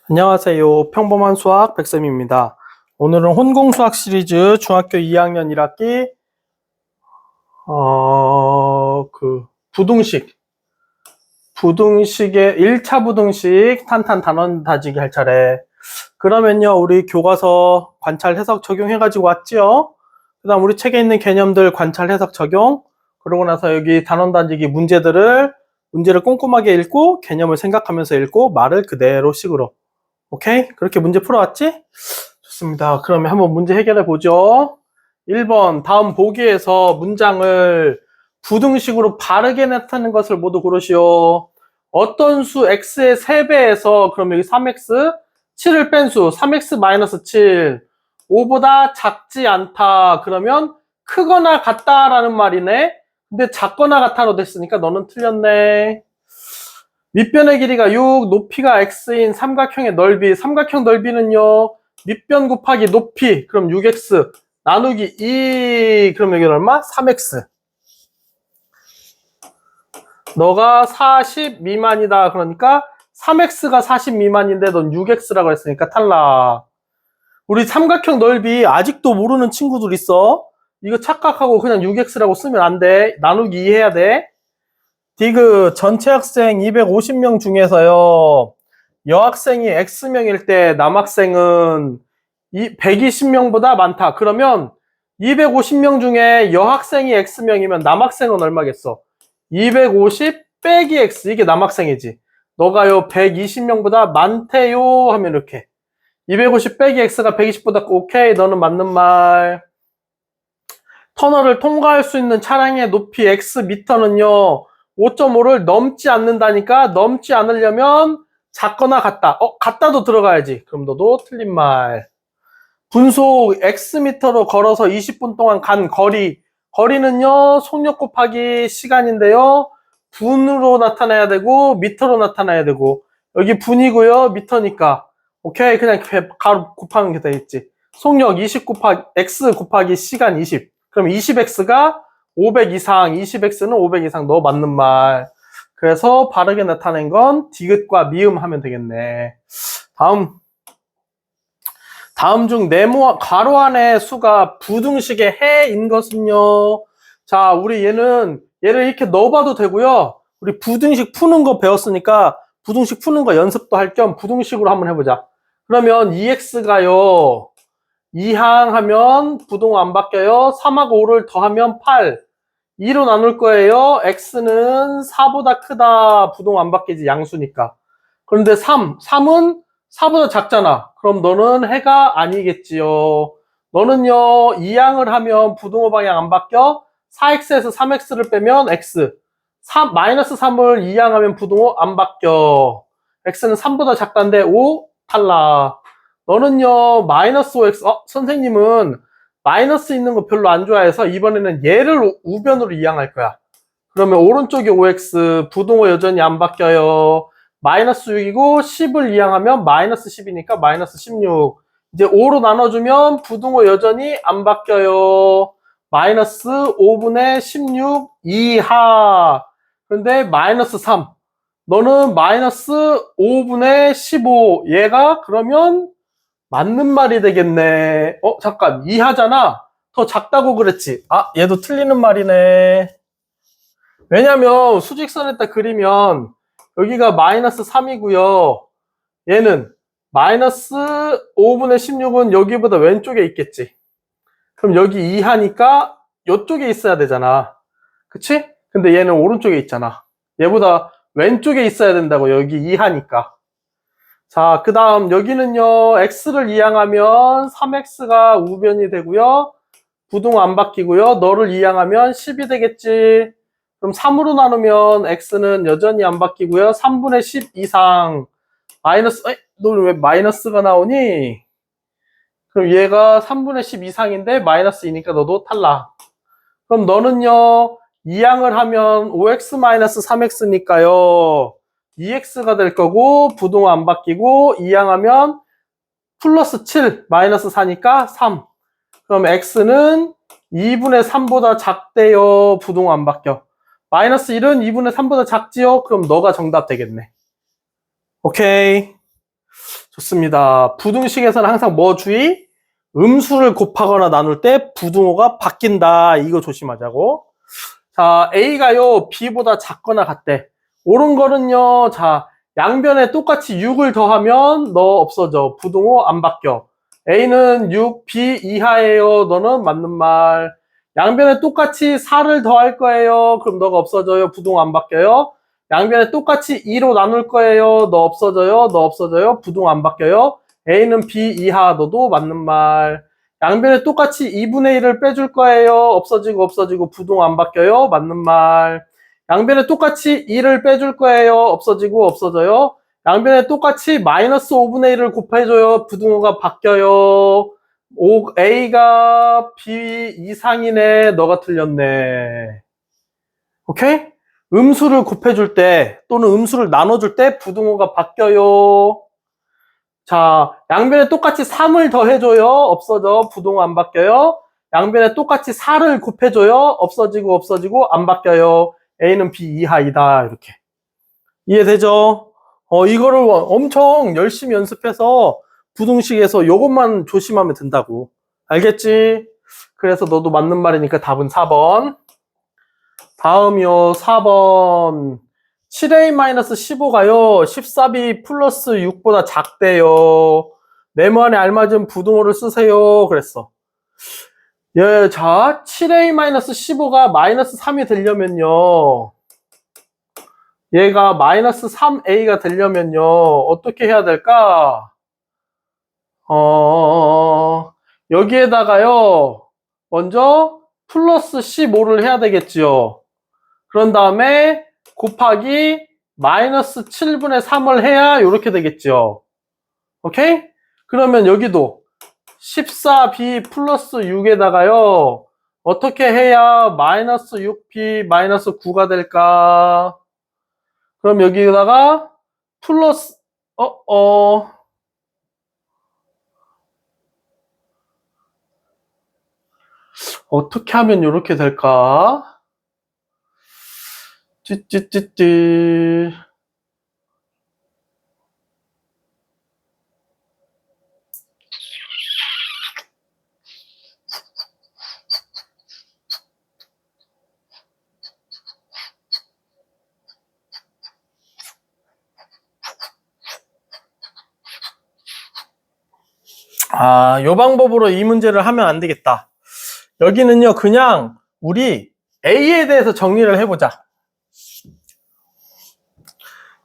안녕하세요. 평범한 수학 백쌤입니다. 오늘은 혼공수학 시리즈 중학교 2학년 1학기 부등식의 1차 부등식 탄탄 단원 다지기 할 차례. 그러면요, 우리 교과서 관찰 해석 적용해가지고 왔지요? 그 다음 우리 책에 있는 개념들 관찰 해석 적용. 그러고 나서 여기 단원 다지기 문제를 꼼꼼하게 읽고 개념을 생각하면서 읽고 말을 그대로 식으로. 오케이? 그렇게 문제 풀어왔지? 좋습니다. 그러면 한번 문제 해결해 보죠. 1번 다음 보기에서 문장을 부등식으로 바르게 나타내는 것을 모두 고르시오. 어떤 수 x의 3배에서 그럼 여기 3x 7을 뺀 수 3x-7 5보다 작지 않다. 그러면 크거나 같다라는 말이네. 근데 작거나 같다로 됐으니까 너는 틀렸네. 밑변의 길이가 6, 높이가 x인 삼각형의 넓이. 삼각형 넓이는요, 밑변 곱하기 높이. 그럼 6x 나누기 2. 그럼 여기 얼마? 3x. 너가 40 미만이다. 그러니까 3x가 40 미만인데 넌 6x라고 했으니까 탈락. 우리 삼각형 넓이 아직도 모르는 친구들 있어. 이거 착각하고 그냥 6x라고 쓰면 안 돼. 나누기 2 해야 돼. 디귿 전체 학생 250명 중에서요, 여학생이 X명일 때 남학생은 120명보다 많다. 그러면 250명 중에 여학생이 X명이면 남학생은 얼마겠어? 250 빼기 X. 이게 남학생이지. 너가요 120명보다 많대요 하면 이렇게 250 빼기 X가 120보다 오케이. 너는 맞는 말. 터널을 통과할 수 있는 차량의 높이 X미터는요 5.5를 넘지 않는다니까. 넘지 않으려면 작거나 같다. 같다도 들어가야지. 그럼 너도 틀린 말. 분속 X미터로 걸어서 20분 동안 간 거리는요 속력 곱하기 시간인데요, 분으로 나타나야 되고 미터로 나타나야 되고, 여기 분이고요 미터니까 오케이, 그냥 가로 곱하는 게 되겠지. 속력 20 곱하기 X 곱하기 시간 20. 그럼 20X가 500 이상, 20x는 500 이상. 너 맞는 말. 그래서 바르게 나타낸 건 디귿과 미음 하면 되겠네. 다음 중 네모 가로 안의 수가 부등식의 해인 것은요. 자, 우리 얘를 이렇게 넣어봐도 되고요. 우리 부등식 푸는 거 배웠으니까 부등식 푸는 거 연습도 할 겸 부등식으로 한번 해보자. 그러면 2x가요 2항하면 부등호 안 바뀌어요. 3하고 5를 더하면 8. 2로 나눌 거예요. x는 4보다 크다. 부동 안 바뀌지. 양수니까. 그런데 3은 4보다 작잖아. 그럼 너는 해가 아니겠지요. 너는요 2항을 하면 부등호 방향 안 바뀌어. 4x에서 3x를 빼면 x. 마이너스 3을 2항하면 부등호 안 바뀌어. x는 3보다 작다는데 5 탈락. 너는요 마이너스 5x. 선생님은 마이너스 있는 거 별로 안 좋아해서 이번에는 얘를 우변으로 이항할 거야. 그러면 오른쪽이 5x, 부등호 여전히 안 바뀌어요. 마이너스 6이고 10을 이항하면 마이너스 10이니까 마이너스 16. 이제 5로 나눠주면 부등호 여전히 안 바뀌어요. 마이너스 5분의 16 이하. 그런데 마이너스 3. 너는 마이너스 5분의 15. 얘가 그러면 맞는 말이 되겠네. 잠깐, 이하잖아. 더 작다고 그랬지. 얘도 틀리는 말이네. 왜냐면 수직선에다 그리면 여기가 마이너스 3이고요. 얘는 마이너스 5분의 16은 여기보다 왼쪽에 있겠지. 그럼 여기 이하니까 이쪽에 있어야 되잖아. 그치? 근데 얘는 오른쪽에 있잖아. 얘보다 왼쪽에 있어야 된다고. 여기 이하니까. 자, 그 다음 여기는요 x를 이항하면 3x가 우변이 되고요, 부등호 안 바뀌고요, 너를 이항하면 10이 되겠지. 그럼 3으로 나누면 x는 여전히 안 바뀌고요, 3분의 10 이상. 너는 왜 마이너스가 나오니? 그럼 얘가 3분의 10 이상인데 마이너스 2니까 너도 탈락. 그럼 너는요 이항을 하면 5x-3x니까요 2x가 될 거고, 부등호 안 바뀌고 이항하면 플러스 7 마이너스 4니까 3. 그럼 x는 2분의 3보다 작대요. 부등호 안 바뀌어. 마이너스 1은 2분의 3보다 작지요. 그럼 너가 정답 되겠네. 오케이. 좋습니다. 부등식에서는 항상 뭐 주의? 음수를 곱하거나 나눌 때 부등호가 바뀐다. 이거 조심하자고. 자, A가요, B보다 작거나 같대. 옳은 거는요, 자, 양변에 똑같이 6을 더하면 너 없어져. 부등호 안 바뀌어. A는 6, B 이하예요. 너는 맞는 말. 양변에 똑같이 4를 더할 거예요. 그럼 너가 없어져요. 부등호 안 바뀌어요. 양변에 똑같이 2로 나눌 거예요. 너 없어져요. 너 없어져요. 부등호 안 바뀌어요. A는 B 이하. 너도 맞는 말. 양변에 똑같이 2분의 1을 빼줄 거예요. 없어지고 없어지고 부등호 안 바뀌어요. 맞는 말. 양변에 똑같이 2를 빼줄 거예요. 없어지고 없어져요. 양변에 똑같이 마이너스 5분의 1을 곱해줘요. 부등호가 바뀌어요. A가 B 이상이네. 너가 틀렸네. 오케이? 음수를 곱해줄 때 또는 음수를 나눠줄 때 부등호가 바뀌어요. 자, 양변에 똑같이 3을 더해줘요. 없어져. 부등호 안 바뀌어요. 양변에 똑같이 4를 곱해줘요. 없어지고 없어지고 안 바뀌어요. A는 B 이하이다. 이렇게. 이해되죠? 이거를 엄청 열심히 연습해서 부등식에서 요것만 조심하면 된다고. 알겠지? 그래서 너도 맞는 말이니까 답은 4번. 다음이요. 4번. 7A-15가요. 14B 플러스 6보다 작대요. 네모안에 알맞은 부등호를 쓰세요. 그랬어. 예, 자, 7A-15가 마이너스 3이 되려면요. 얘가 마이너스 3A가 되려면요. 어떻게 해야 될까? 여기에다가요. 먼저 플러스 15를 해야 되겠지요. 그런 다음에 곱하기 마이너스 7분의 3을 해야 이렇게 되겠죠. 오케이? 그러면 여기도 14b 플러스 6에다가요. 어떻게 해야 마이너스 6b 마이너스 9가 될까? 그럼 여기다가 플러스 어떻게 하면 이렇게 될까? 찌찌찌찌. 요 방법으로 이 문제를 하면 안 되겠다. 여기는요, 그냥 우리 A에 대해서 정리를 해보자.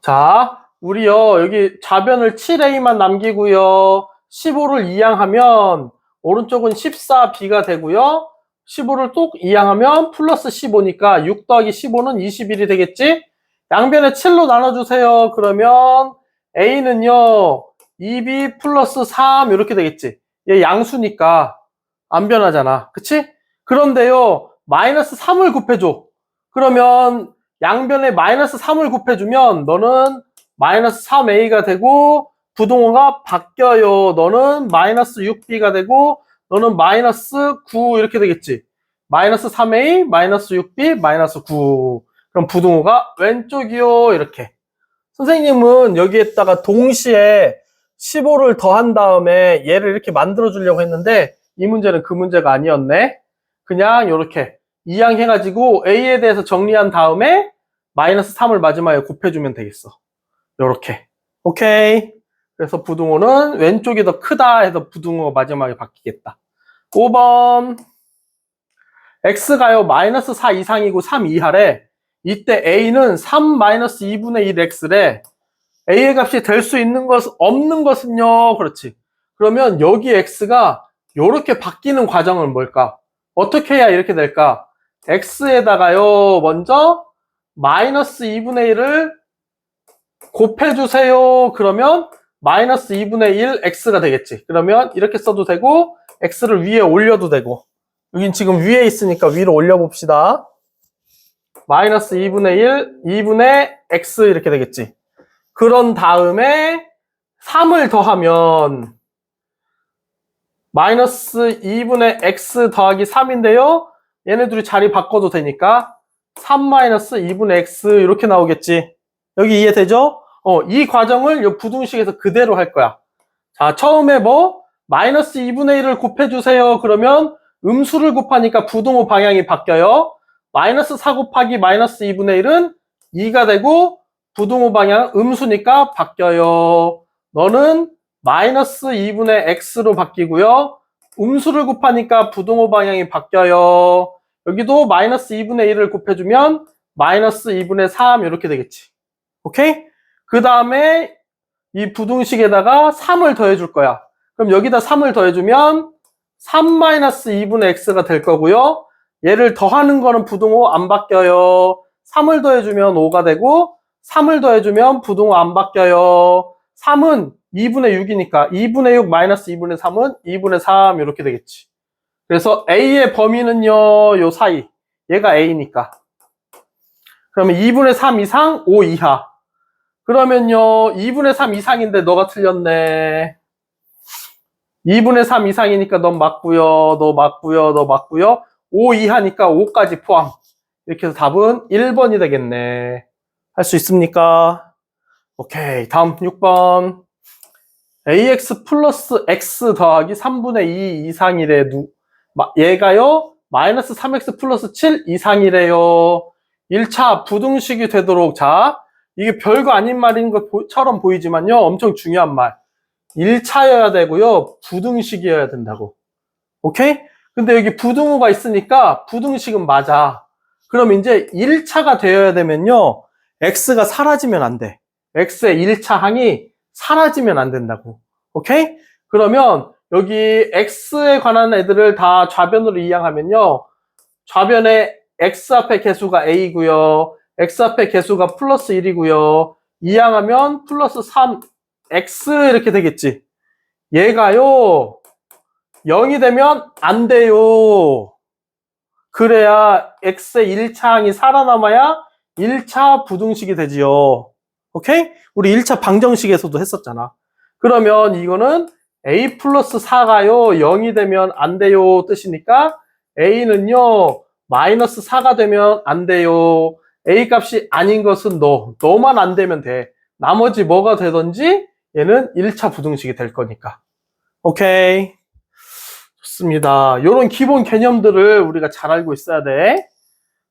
자, 우리요, 여기 좌변을 7A만 남기고요, 15를 이항하면 오른쪽은 14B가 되고요, 15를 또 이항하면 플러스 15니까 6 더하기 15는 21이 되겠지? 양변에 7로 나눠주세요. 그러면 A는요, 2B 플러스 3 이렇게 되겠지? 얘 양수니까 안 변하잖아. 그치? 그런데요, 마이너스 3을 곱해줘. 그러면 양변에 마이너스 3을 곱해주면 너는 마이너스 3A가 되고 부등호가 바뀌어요. 너는 마이너스 6B가 되고 너는 마이너스 9 이렇게 되겠지. 마이너스 3A, 마이너스 6B, 마이너스 9. 그럼 부등호가 왼쪽이요. 이렇게. 선생님은 여기에다가 동시에 15를 더한 다음에 얘를 이렇게 만들어 주려고 했는데 이 문제는 그 문제가 아니었네. 그냥 이렇게 이항해가지고 A에 대해서 정리한 다음에 마이너스 3을 마지막에 곱해주면 되겠어. 이렇게. 오케이. 그래서 부등호는 왼쪽이 더 크다 해서 부등호가 마지막에 바뀌겠다. 5번. X가요 마이너스 4 이상이고 3 이하래. 이때 A는 3 마이너스 2분의 1 X래. A의 값이 될 수 있는 것, 없는 것은요. 그렇지. 그러면 여기 X가 이렇게 바뀌는 과정은 뭘까? 어떻게 해야 이렇게 될까? X에다가요, 먼저 마이너스 2분의 1을 곱해주세요. 그러면 마이너스 2분의 1 X가 되겠지. 그러면 이렇게 써도 되고, X를 위에 올려도 되고. 여긴 지금 위에 있으니까 위로 올려봅시다. 마이너스 2분의 1, 2분의 X 이렇게 되겠지. 그런 다음에 3을 더하면 마이너스 2분의 x 더하기 3인데요. 얘네들이 자리 바꿔도 되니까 3 마이너스 2분의 x 이렇게 나오겠지. 여기 이해되죠? 이 과정을 이 부등식에서 그대로 할 거야. 자, 처음에 뭐 마이너스 2분의 1을 곱해주세요. 그러면 음수를 곱하니까 부등호 방향이 바뀌어요. 마이너스 4 곱하기 마이너스 2분의 1은 2가 되고 부등호 방향 음수니까 바뀌어요. 너는 마이너스 2분의 x로 바뀌고요. 음수를 곱하니까 부등호 방향이 바뀌어요. 여기도 마이너스 2분의 1을 곱해주면 마이너스 2분의 3 이렇게 되겠지. 오케이? 그 다음에 이 부등식에다가 3을 더해줄 거야. 그럼 여기다 3을 더해주면 3-2분의 x가 될 거고요. 얘를 더하는 거는 부등호 안 바뀌어요. 3을 더해주면 5가 되고 3을 더해주면 부등호 안 바뀌어요. 3은 2분의 6이니까 2분의 6 마이너스 2분의 3은 2분의 3 이렇게 되겠지. 그래서 A의 범위는요, 요 사이. 얘가 A니까. 그러면 2분의 3 이상 5 이하. 그러면요 2분의 3 이상인데 너가 틀렸네. 2분의 3 이상이니까 넌 맞고요. 너 맞고요. 너 맞고요. 5 이하니까 5까지 포함. 이렇게 해서 답은 1번이 되겠네. 할 수 있습니까? 오케이. 다음 6번. ax 플러스 x 더하기 3분의 2 이상이래. 얘가요 마이너스 3x 플러스 7 이상이래요. 1차 부등식이 되도록. 자, 이게 별거 아닌 말인 것처럼 보이지만요 엄청 중요한 말. 1차여야 되고요 부등식이어야 된다고. 오케이? 근데 여기 부등호가 있으니까 부등식은 맞아. 그럼 이제 1차가 되어야 되면요 x가 사라지면 안 돼. x의 1차 항이 사라지면 안 된다고. 오케이? 그러면 여기 x에 관한 애들을 다 좌변으로 이항하면요 좌변에 x 앞에 개수가 a고요 x 앞에 개수가 플러스 1이고요 이항하면 플러스 3x 이렇게 되겠지. 얘가요 0이 되면 안 돼요. 그래야 x의 1차 항이 살아남아야 1차 부등식이 되지요. 오케이? 우리 1차 방정식에서도 했었잖아. 그러면 이거는 a 플러스 4가요 0이 되면 안 돼요 뜻이니까 a는요 마이너스 4가 되면 안 돼요. a 값이 아닌 것은 너만 안 되면 돼. 나머지 뭐가 되든지 얘는 1차 부등식이 될 거니까. 오케이. 좋습니다. 이런 기본 개념들을 우리가 잘 알고 있어야 돼.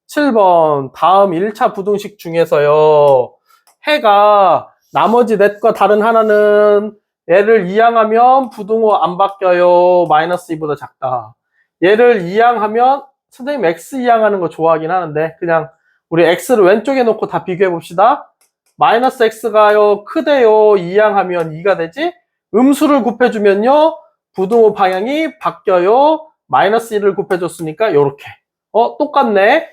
7번. 다음 1차 부등식 중에서요. 해가 나머지 넷과 다른 하나는 얘를 이항하면 부등호 안 바뀌어요. 마이너스 2보다 작다. 얘를 이항하면 선생님 x 이항하는 거 좋아하긴 하는데 그냥 우리 x를 왼쪽에 놓고 다 비교해 봅시다. 마이너스 x가요 크대요. 이항하면 2가 되지. 음수를 곱해주면요 부등호 방향이 바뀌어요. 마이너스 1을 곱해줬으니까 요렇게. 똑같네.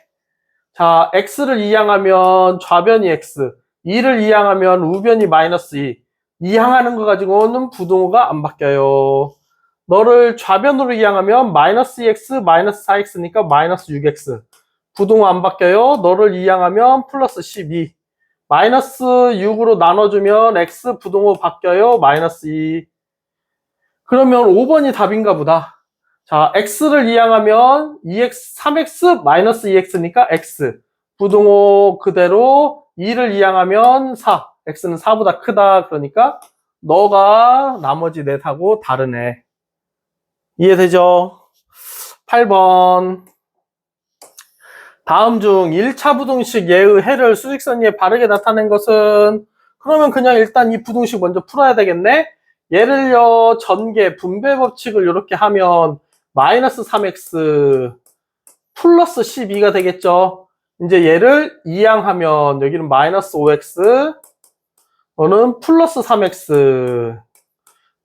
자, x를 이항하면 좌변이 x, 2를 이항하면 우변이 마이너스 2. 이항하는 거 가지고는 부등호가 안 바뀌어요. 너를 좌변으로 이항하면 마이너스 2x, 마이너스 4x니까 마이너스 6x. 부등호 안 바뀌어요. 너를 이항하면 플러스 12. 마이너스 6으로 나눠주면 x 부등호 바뀌어요. 마이너스 2. 그러면 5번이 답인가 보다. 자, x를 이항하면 2x, 3x 마이너스 2x니까 x. 부등호 그대로 2를 이항하면 4. x는 4보다 크다. 그러니까 너가 나머지 넷하고 다르네. 이해되죠? 8번. 다음 중 1차 부등식 예의 해를 수직선 위에 바르게 나타낸 것은? 그러면 그냥 일단 이 부등식 먼저 풀어야 되겠네? 얘를요 전개 분배 법칙을 이렇게 하면 마이너스 3x 플러스 12가 되겠죠. 이제 얘를 이항하면 여기는 마이너스 5x 너는 플러스 3x.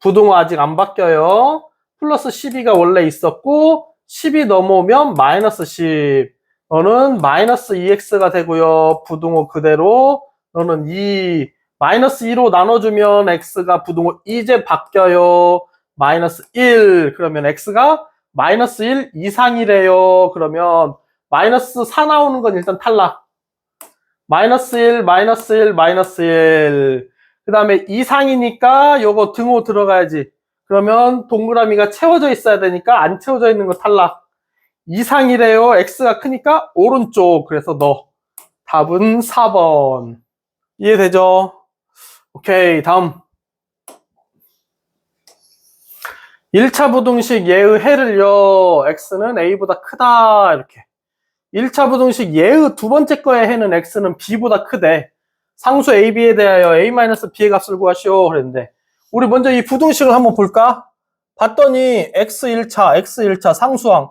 부등호 아직 안 바뀌어요. 플러스 12가 원래 있었고 10이 넘어오면 마이너스 10. 너는 마이너스 2x가 되고요. 부등호 그대로 너는 2. 마이너스 2로 나눠주면 x가 부등호 이제 바뀌어요. 마이너스 1. 그러면 x가 마이너스 1 이상이래요. 그러면 마이너스 4 나오는 건 일단 탈락. 마이너스 1, 마이너스 1, 마이너스 1. 그 다음에 이상이니까 요거 등호 들어가야지. 그러면 동그라미가 채워져 있어야 되니까 안 채워져 있는 거 탈락. 이상이래요. x가 크니까 오른쪽. 그래서 너. 답은 4번. 이해되죠? 오케이, 다음. 1차 부등식 예의 해를요, x는 a보다 크다, 이렇게. 1차 부등식 예의 두 번째 거의 해는 x는 b보다 크대. 상수 a, b에 대하여 a-b의 값을 구하시오. 그랬는데, 우리 먼저 이 부등식을 한번 볼까? 봤더니 x1차 상수항.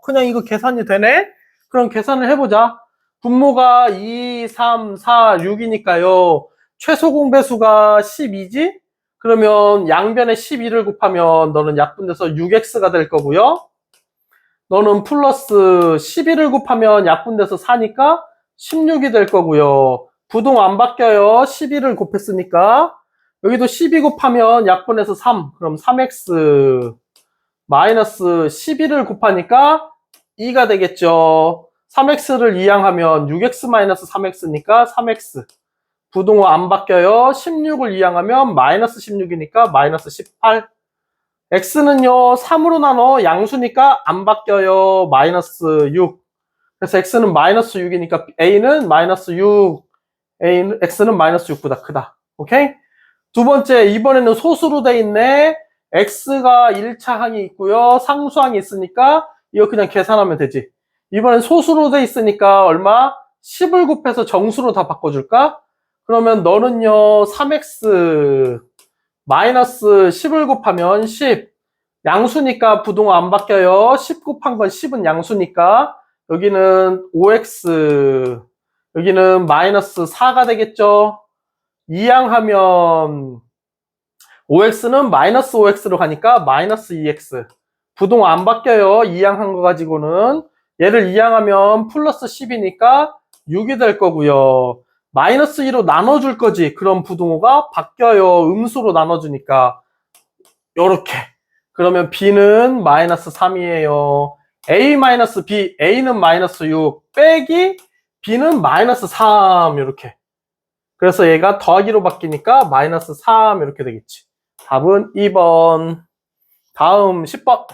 그냥 이거 계산이 되네? 그럼 계산을 해보자. 분모가 2, 3, 4, 6이니까요. 최소 공배수가 12지? 그러면 양변에 12를 곱하면 너는 약분돼서 6x가 될 거고요. 너는 플러스 11을 곱하면 약분돼서 4니까 16이 될 거고요. 부동 안 바뀌어요. 11을 곱했으니까. 여기도 12 곱하면 약분해서 3. 그럼 3x 마이너스 11을 곱하니까 2가 되겠죠. 3x를 이항하면 6x 마이너스 3x니까 3x. 부동호 안 바뀌어요. 16을 이항하면 마이너스 16이니까 마이너스 18. x는요 3으로 나눠 양수니까 안 바뀌어요. 마이너스 6. 그래서 x는 마이너스 6이니까 a는 마이너스 6. x는 마이너스 6보다 크다. 오케이? 두 번째, 이번에는 소수로 돼 있네. x가 1차 항이 있고요. 상수항이 있으니까 이거 그냥 계산하면 되지. 이번엔 소수로 돼 있으니까 얼마? 10을 곱해서 정수로 다 바꿔줄까? 그러면 너는요 3x 마이너스 10을 곱하면 10. 양수니까 부동호 안 바뀌어요. 10 곱한 건 10은 양수니까 여기는 5x 여기는 마이너스 4가 되겠죠. 이항하면 5x는 마이너스 5x로 가니까 마이너스 2x. 부동호 안 바뀌어요. 이항한 거 가지고는. 얘를 이항하면 플러스 10이니까 6이 될 거고요. 마이너스 2로 나눠줄 거지. 그럼 부동호가 바뀌어요. 음수로 나눠주니까. 요렇게. 그러면 b는 마이너스 3이에요. a 마이너스 b, a는 마이너스 6 빼기 b는 마이너스 3 이렇게. 그래서 얘가 더하기로 바뀌니까 마이너스 3 이렇게 되겠지. 답은 2번. 다음 10번.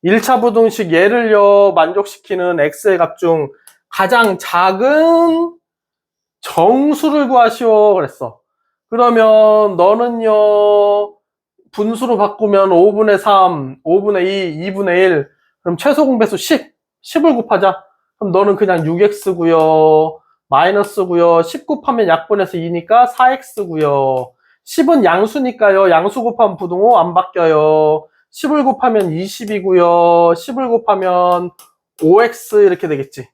1차 부등식 얘를요 만족시키는 x의 값 중 가장 작은 정수를 구하시오 그랬어. 그러면 너는요 분수로 바꾸면 5분의 3, 5분의 2, 2분의 1. 그럼 최소 공배수 10. 10을 곱하자. 그럼 너는 그냥 6x고요. 마이너스고요. 10 곱하면 약분해서 2니까 4x고요. 10은 양수니까요. 양수 곱하면 부등호 안 바뀌어요. 10을 곱하면 20이고요. 10을 곱하면 5x 이렇게 되겠지.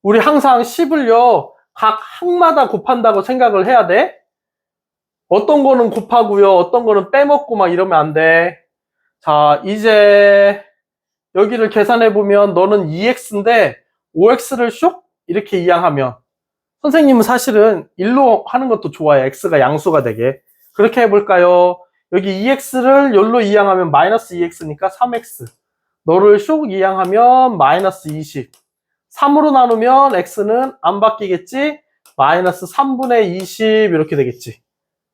우리 항상 10을요. 각 항마다 곱한다고 생각을 해야 돼. 어떤 거는 곱하고요. 어떤 거는 빼먹고 막 이러면 안 돼. 자, 이제 여기를 계산해 보면 너는 2x인데 5x를 쇽 이렇게 이항하면 선생님은 사실은 1로 하는 것도 좋아요. x가 양수가 되게. 그렇게 해볼까요? 여기 2x를 열로 이항하면 마이너스 2x니까 3x. 너를 쇽 이항하면 마이너스 20. 3으로 나누면 x는 안 바뀌겠지? 마이너스 3분의 20 이렇게 되겠지.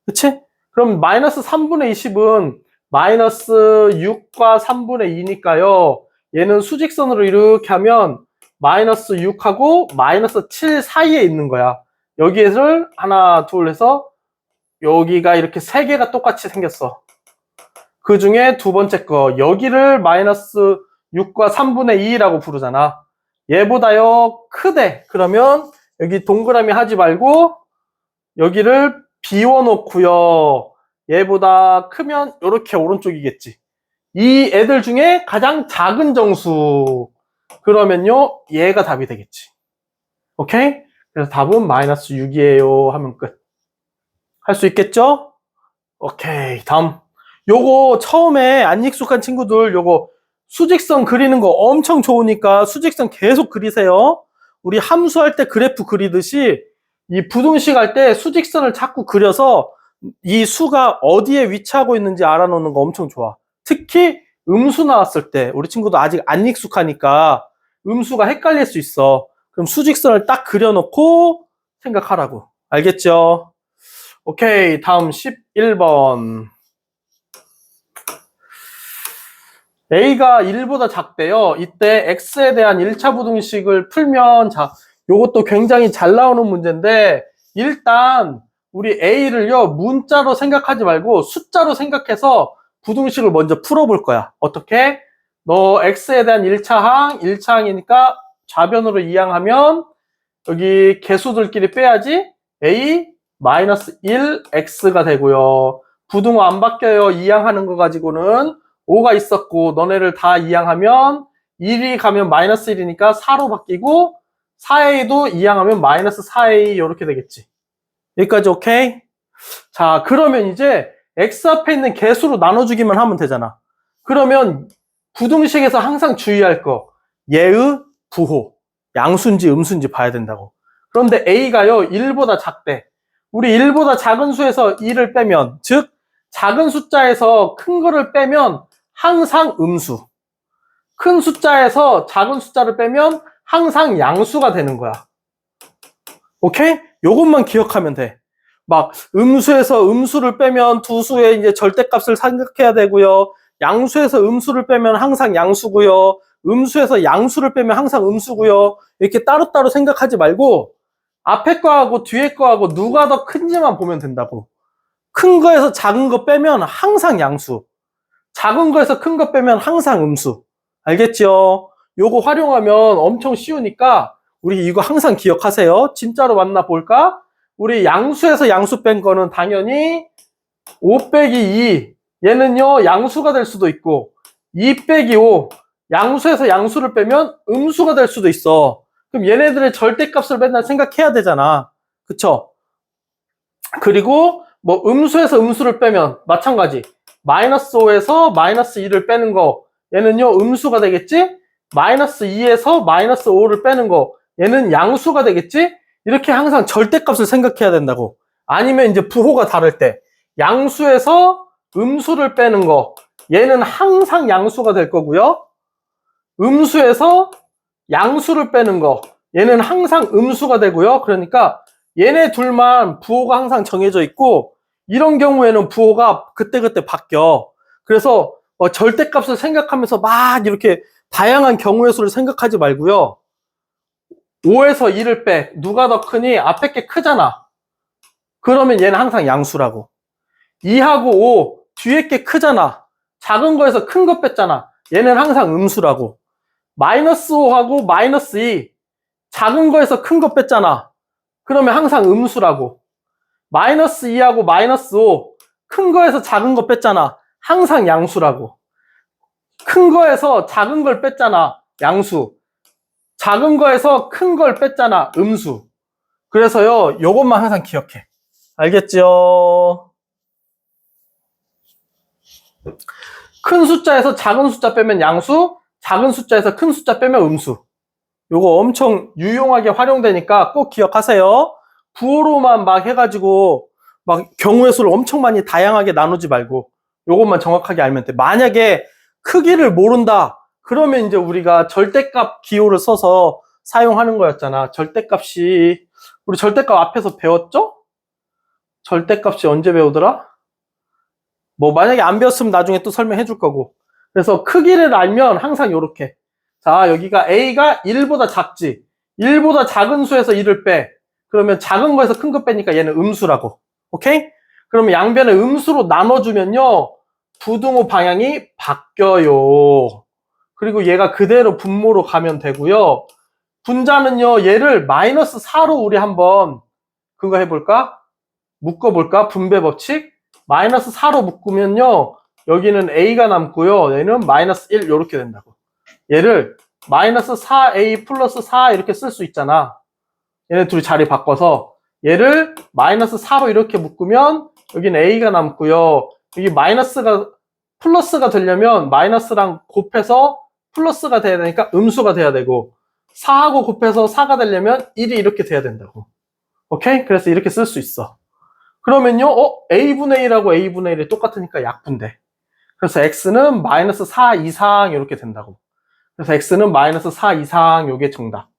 그치? 그럼 마이너스 3분의 20은 마이너스 6과 3분의 2니까요. 얘는 수직선으로 이렇게 하면 마이너스 6하고 마이너스 7 사이에 있는 거야. 여기를 하나, 둘 해서 여기가 이렇게 세 개가 똑같이 생겼어. 그 중에 두 번째 거 여기를 마이너스 6과 3분의 2라고 부르잖아. 얘보다요 크대. 그러면 여기 동그라미 하지 말고 여기를 비워놓고요. 얘보다 크면 이렇게 오른쪽이겠지. 이 애들 중에 가장 작은 정수. 그러면요 얘가 답이 되겠지. 오케이? 그래서 답은 마이너스 6이에요 하면 끝. 할 수 있겠죠? 오케이. 다음. 요거 처음에 안 익숙한 친구들 요거 수직선 그리는 거 엄청 좋으니까 수직선 계속 그리세요. 우리 함수할 때 그래프 그리듯이 이 부등식 할 때 수직선을 자꾸 그려서 이 수가 어디에 위치하고 있는지 알아놓는 거 엄청 좋아. 특히 음수 나왔을 때 우리 친구도 아직 안 익숙하니까 음수가 헷갈릴 수 있어. 그럼 수직선을 딱 그려놓고 생각하라고. 알겠죠? 오케이. 다음 11번. a가 1보다 작대요. 이때 x에 대한 1차 부등식을 풀면 자, 요것도 굉장히 잘 나오는 문제인데 일단 우리 a를요 문자로 생각하지 말고 숫자로 생각해서 부등식을 먼저 풀어볼 거야. 어떻게? 너 x에 대한 1차항이니까 좌변으로 이항하면 여기 개수들끼리 빼야지 a-1x가 되고요. 부등호 안 바뀌어요. 이항하는 거 가지고는 5가 있었고 너네를 다 이항하면 1이 가면 마이너스 1이니까 4로 바뀌고 4a도 이항하면 마이너스 4a 이렇게 되겠지. 여기까지 오케이? 자, 그러면 이제 x 앞에 있는 개수로 나눠주기만 하면 되잖아. 그러면 부등식에서 항상 주의할 거 예의 부호 양수인지 음수인지 봐야 된다고. 그런데 a가요 1보다 작대. 우리 1보다 작은 수에서 2를 빼면, 즉 작은 숫자에서 큰 거를 빼면 항상 음수, 큰 숫자에서 작은 숫자를 빼면 항상 양수가 되는 거야. 오케이? 요것만 기억하면 돼. 막 음수에서 음수를 빼면 두 수의 이제 절대값을 생각해야 되고요. 양수에서 음수를 빼면 항상 양수고요. 음수에서 양수를 빼면 항상 음수고요. 이렇게 따로따로 생각하지 말고 앞에 거하고 뒤에 거하고 누가 더 큰지만 보면 된다고. 큰 거에서 작은 거 빼면 항상 양수, 작은 거에서 큰 거 빼면 항상 음수. 알겠죠? 요거 활용하면 엄청 쉬우니까 우리 이거 항상 기억하세요. 진짜로 맞나 볼까? 우리 양수에서 양수 뺀 거는 당연히 5 빼기 2, 얘는요 양수가 될 수도 있고 2 빼기 5, 양수에서 양수를 빼면 음수가 될 수도 있어. 그럼 얘네들의 절대값을 맨날 생각해야 되잖아. 그쵸? 그리고 뭐 음수에서 음수를 빼면 마찬가지 마이너스 5에서 마이너스 2를 빼는 거 얘는요 음수가 되겠지? 마이너스 2에서 마이너스 5를 빼는 거 얘는 양수가 되겠지? 이렇게 항상 절대값을 생각해야 된다고. 아니면 이제 부호가 다를 때 양수에서 음수를 빼는 거 얘는 항상 양수가 될 거고요. 음수에서 양수를 빼는 거 얘는 항상 음수가 되고요. 그러니까 얘네 둘만 부호가 항상 정해져 있고 이런 경우에는 부호가 그때그때 바뀌어. 그래서 절대값을 생각하면서 막 이렇게 다양한 경우의 수를 생각하지 말고요. 5에서 2를 빼. 누가 더 크니? 앞에 게 크잖아. 그러면 얘는 항상 양수라고. 2하고 5 뒤에 게 크잖아. 작은 거에서 큰 거 뺐잖아. 얘는 항상 음수라고. 마이너스 5하고 마이너스 2 작은 거에서 큰 거 뺐잖아. 그러면 항상 음수라고. 마이너스 2하고 마이너스 5 큰 거에서 작은 거 뺐잖아. 항상 양수라고. 큰 거에서 작은 걸 뺐잖아. 양수. 작은 거에서 큰 걸 뺐잖아. 음수. 그래서요, 요것만 항상 기억해. 알겠죠? 큰 숫자에서 작은 숫자 빼면 양수, 작은 숫자에서 큰 숫자 빼면 음수. 요거 엄청 유용하게 활용되니까 꼭 기억하세요. 부호로만 막 해가지고 막 경우의 수를 엄청 많이 다양하게 나누지 말고 요것만 정확하게 알면 돼. 만약에 크기를 모른다 그러면 이제 우리가 절대값 기호를 써서 사용하는 거였잖아. 절대값이 우리 절대값 앞에서 배웠죠? 절대값이 언제 배우더라? 뭐 만약에 안 배웠으면 나중에 또 설명해 줄 거고. 그래서 크기를 알면 항상 요렇게. 자, 여기가 A가 1보다 작지. 1보다 작은 수에서 1을 빼. 그러면 작은 거에서 큰 거 빼니까 얘는 음수라고. 오케이? 그러면 양변을 음수로 나눠주면요. 부등호 방향이 바뀌어요. 그리고 얘가 그대로 분모로 가면 되고요. 분자는요. 얘를 마이너스 4로 우리 한번 그거 해볼까? 묶어볼까? 분배 법칙. 마이너스 4로 묶으면요. 여기는 A가 남고요. 얘는 마이너스 1 이렇게 된다고. 얘를 마이너스 4A 플러스 4 이렇게 쓸 수 있잖아. 얘네 둘이 자리 바꿔서 얘를 마이너스 4로 이렇게 묶으면 여기는 A가 남고요. 여기 마이너스가 플러스가 되려면 마이너스랑 곱해서 플러스가 돼야 되니까 음수가 돼야 되고 4하고 곱해서 4가 되려면 1이 이렇게 돼야 된다고. 오케이? 그래서 이렇게 쓸 수 있어. 그러면요, A분의 1하고 A분의 1이 똑같으니까 약분돼. 그래서 X는 마이너스 4 이상 이렇게 된다고. 그래서 X는 마이너스 4 이상 요게 정답.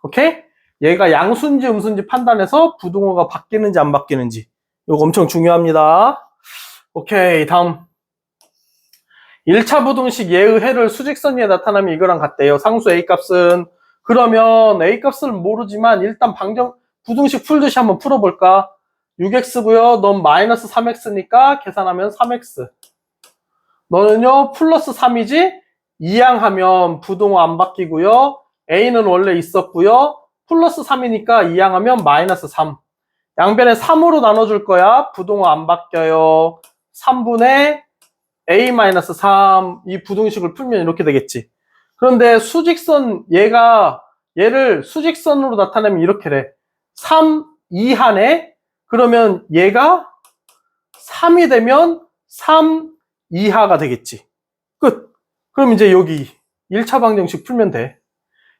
오케이? 얘가 양수인지 음수인지 판단해서 부등호가 바뀌는지 안 바뀌는지. 요거 엄청 중요합니다. 오케이, 다음. 1차 부등식 예의 해를 수직선 위에 나타나면 이거랑 같대요. 상수 A값은. 그러면 A값을 모르지만 일단 부등식 풀듯이 한번 풀어볼까? 6x고요. 넌 마이너스 3x니까 계산하면 3x. 너는요 플러스 3이지? 이항하면 부동호 안 바뀌고요. a는 원래 있었고요. 플러스 3이니까 이항하면 마이너스 3. 양변에 3으로 나눠줄 거야. 부동호 안 바뀌어요. 3분의 a-3. 이 부등식을 풀면 이렇게 되겠지. 그런데 수직선 얘를 수직선으로 나타내면 이렇게 돼. 3 이하네? 그러면 얘가 3이 되면 3 이하가 되겠지. 끝. 그럼 이제 여기 1차 방정식 풀면 돼.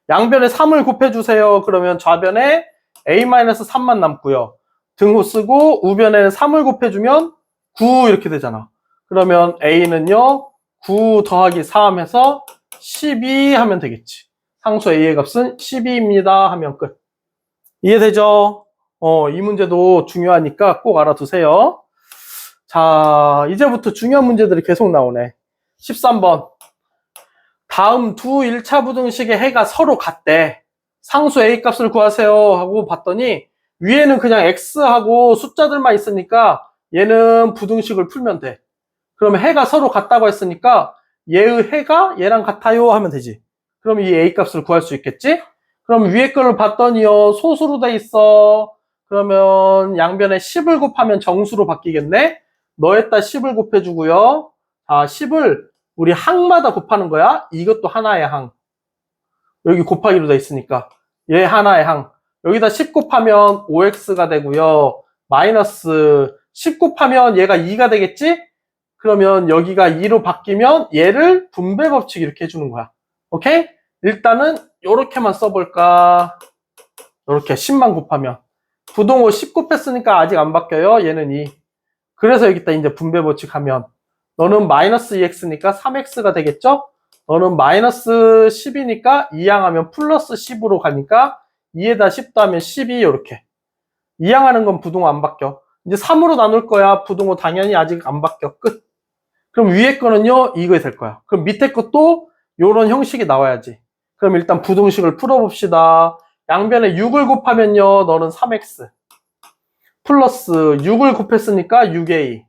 양변에 3을 곱해주세요. 그러면 좌변에 a-3만 남고요. 등호 쓰고 우변에 3을 곱해주면 9 이렇게 되잖아. 그러면 a는요 9 더하기 3 해서 12 하면 되겠지. 상수 a의 값은 12입니다 하면 끝. 이해되죠? 이 문제도 중요하니까 꼭 알아두세요. 자, 이제부터 중요한 문제들이 계속 나오네. 13번. 다음 두 1차 부등식의 해가 서로 같대. 상수 a 값을 구하세요 하고 봤더니 위에는 그냥 x하고 숫자들만 있으니까 얘는 부등식을 풀면 돼. 그러면 해가 서로 같다고 했으니까 얘의 해가 얘랑 같아요 하면 되지. 그럼 이 a 값을 구할 수 있겠지? 그럼 위에 걸로 봤더니요 소수로 돼 있어. 그러면 양변에 10을 곱하면 정수로 바뀌겠네. 너에다 10을 곱해주고요. 10을 우리 항마다 곱하는 거야. 이것도 하나의 항. 여기 곱하기로 돼 있으니까 얘 하나의 항. 여기다 10 곱하면 5x가 되고요. 마이너스 10 곱하면 얘가 2가 되겠지? 그러면 여기가 2로 바뀌면 얘를 분배 법칙 이렇게 해주는 거야. 오케이? 일단은 요렇게만 써볼까? 요렇게 10만 곱하면 부동호 10 곱했으니까 아직 안 바뀌어요. 얘는 2. 그래서 여기다 이제 분배 법칙 하면 너는 마이너스 2x니까 3x가 되겠죠? 너는 마이너스 10이니까 이항하면 플러스 10으로 가니까 2에다 10 더하면 12 이렇게. 이항하는 건 부동호 안 바뀌어. 이제 3으로 나눌 거야. 부동호 당연히 아직 안 바뀌어. 끝. 그럼 위에 거는요 이거 될 거야. 그럼 밑에 것도 요런 형식이 나와야지. 그럼 일단 부등식을 풀어봅시다. 양변에 6을 곱하면요 너는 3x 플러스 6을 곱했으니까 6a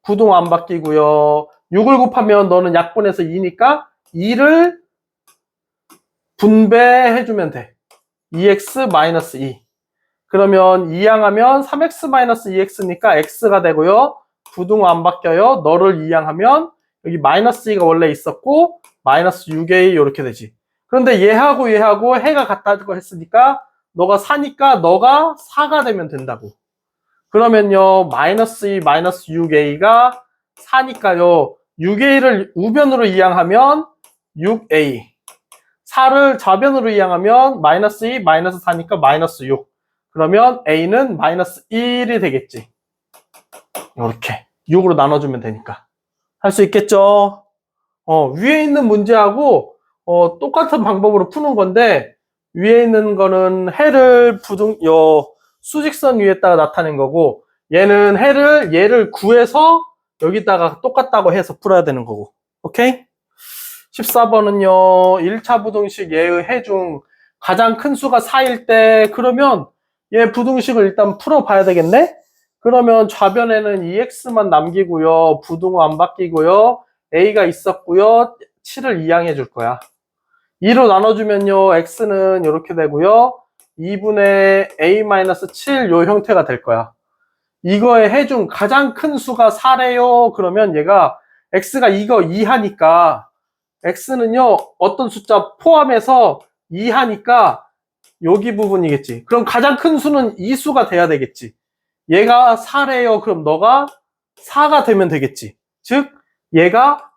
부동호 안 바뀌고요. 6을 곱하면 너는 약분해서 2니까 2를 분배해주면 돼. 2x-2. 그러면 이항하면 3x-2x니까 x가 되고요. 부등호 안 바뀌어요. 너를 이항하면 여기 마이너스 2가 원래 있었고 마이너스 6a 이렇게 되지. 그런데 얘하고 해가 같다고 했으니까 너가 4니까 너가 4가 되면 된다고. 그러면요 마이너스 2 마이너스 6a가 4니까요 6a를 우변으로 이항하면 6a 4를 좌변으로 이항하면 마이너스 2 마이너스 4니까 마이너스 6 그러면 a는 마이너스 1이 되겠지. 이렇게 6으로 나눠주면 되니까 할 수 있겠죠. 위에 있는 문제하고 똑같은 방법으로 푸는 건데 위에 있는 거는 해를 수직선 위에다가 나타낸 거고 얘는 얘를 구해서 여기다가 똑같다고 해서 풀어야 되는 거고. 오케이? 14번은요 1차 부등식 얘의 해 중 가장 큰 수가 4일 때 그러면 얘 부등식을 일단 풀어봐야 되겠네. 그러면 좌변에는 2x만 남기고요 부등호 안 바뀌고요 a가 있었고요 7을 이항해 줄 거야. 2로 나눠주면요 x는 이렇게 되고요 2분의 a-7 요 형태가 될 거야. 이거의 해 중 가장 큰 수가 4래요. 그러면 얘가 x가 이거 2하니까 x는요 어떤 숫자 포함해서 2하니까 여기 부분이겠지. 그럼 가장 큰 수는 이 수가 돼야 되겠지. 얘가 4래요. 그럼 너가 4가 되면 되겠지. 즉 얘가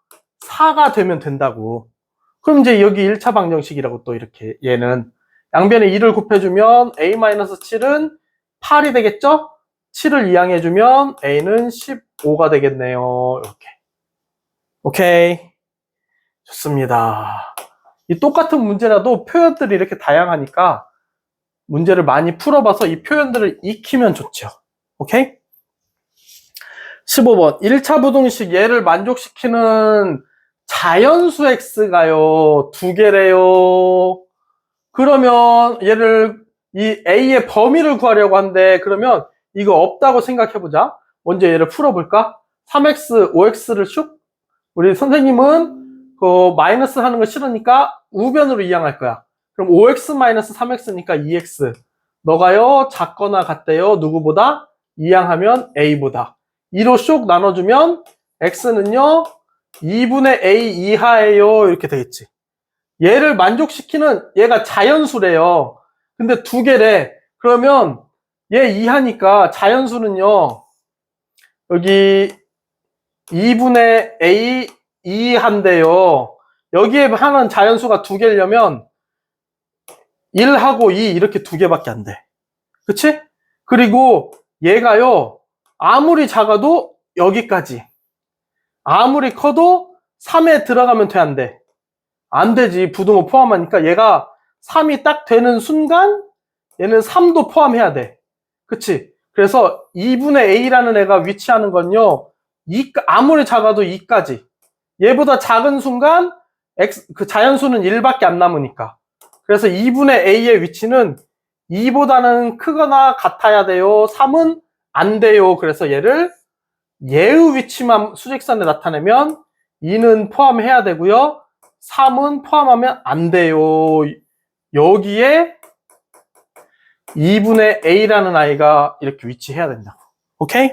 4가 되면 된다고. 그럼 이제 여기 1차 방정식이라고 또 이렇게 얘는 양변에 2를 곱해주면 a-7은 8이 되겠죠? 7을 이항해주면 a는 15가 되겠네요. 이렇게. 오케이. 좋습니다. 이 똑같은 문제라도 표현들이 이렇게 다양하니까 문제를 많이 풀어봐서 이 표현들을 익히면 좋죠. 오케이? 15번 1차 부등식 얘를 만족시키는 자연수 x가요 2개래요. 그러면 얘를 이 a의 범위를 구하려고 하는데 그러면 이거 없다고 생각해보자. 먼저 얘를 풀어볼까? 3x, 5x를 슉 우리 선생님은 그 마이너스 하는 거 싫으니까 우변으로 이항할 거야. 그럼 5x-3x니까 2x. 너가요 작거나 같대요. 누구보다? 이항하면 a보다. 2로 쇽 나눠주면 x는요 2분의 a 이하예요. 이렇게 되겠지. 얘를 만족시키는 얘가 자연수래요. 근데 두 개래. 그러면 얘 이하니까 자연수는요 여기 2분의 a 이한데요. 여기에 하는 자연수가 두 개려면 1하고 2 이렇게 두 개밖에 안 돼. 그치? 그리고 얘가요 아무리 작아도 여기까지, 아무리 커도 3에 들어가면 돼, 안 돼? 안 되지. 부등호 포함하니까 얘가 3이 딱 되는 순간 얘는 3도 포함해야 돼. 그치? 그래서 2분의 a라는 애가 위치하는 건요 2, 아무리 작아도 2까지. 얘보다 작은 순간 그 자연수는 1밖에 안 남으니까. 그래서 2분의 a의 위치는 2보다는 크거나 같아야 돼요. 3은 안 돼요. 그래서 얘를 얘의 위치만 수직선에 나타내면 2는 포함해야 되고요. 3은 포함하면 안 돼요. 여기에 2분의 a라는 아이가 이렇게 위치해야 된다고. 오케이?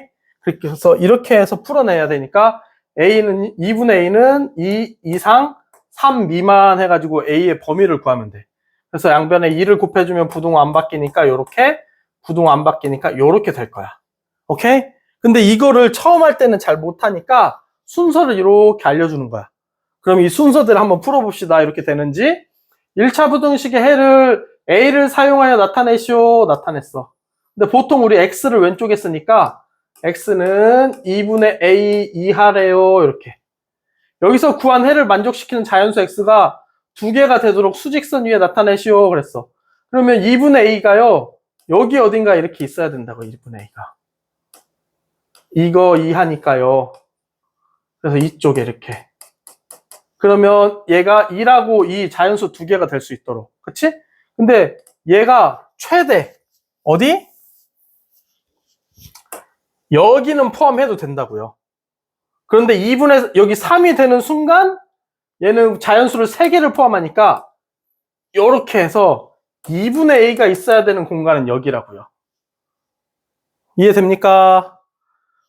그래서 이렇게 해서 풀어내야 되니까 a는 2분의 a는 2 이상 3 미만 해가지고 a의 범위를 구하면 돼. 그래서 양변에 2를 곱해주면 부등호 안 바뀌니까 요렇게, 부등호 안 바뀌니까 요렇게 될 거야. 오케이? 근데 이거를 처음 할 때는 잘 못하니까 순서를 이렇게 알려주는 거야. 그럼 이 순서대로 한번 풀어봅시다. 이렇게 되는지. 1차 부등식의 해를 a를 사용하여 나타내시오. 나타냈어. 근데 보통 우리 x를 왼쪽에 쓰니까 x는 2분의 a 이하래요. 이렇게. 여기서 구한 해를 만족시키는 자연수 x가 두 개가 되도록 수직선 위에 나타내시오. 그랬어. 그러면 2분의 a가요. 여기 어딘가 이렇게 있어야 된다고. 2분의 a가. 이거 이하니까요. 그래서 이쪽에 이렇게. 그러면 얘가 1하고 2 자연수 두 개가 될 수 있도록. 그치? 근데 얘가 최대. 어디? 여기는 포함해도 된다고요. 그런데 2분의 여기 3이 되는 순간 얘는 자연수를 3개를 포함하니까 이렇게 해서 2분의 a가 있어야 되는 공간은 여기라고요. 이해됩니까?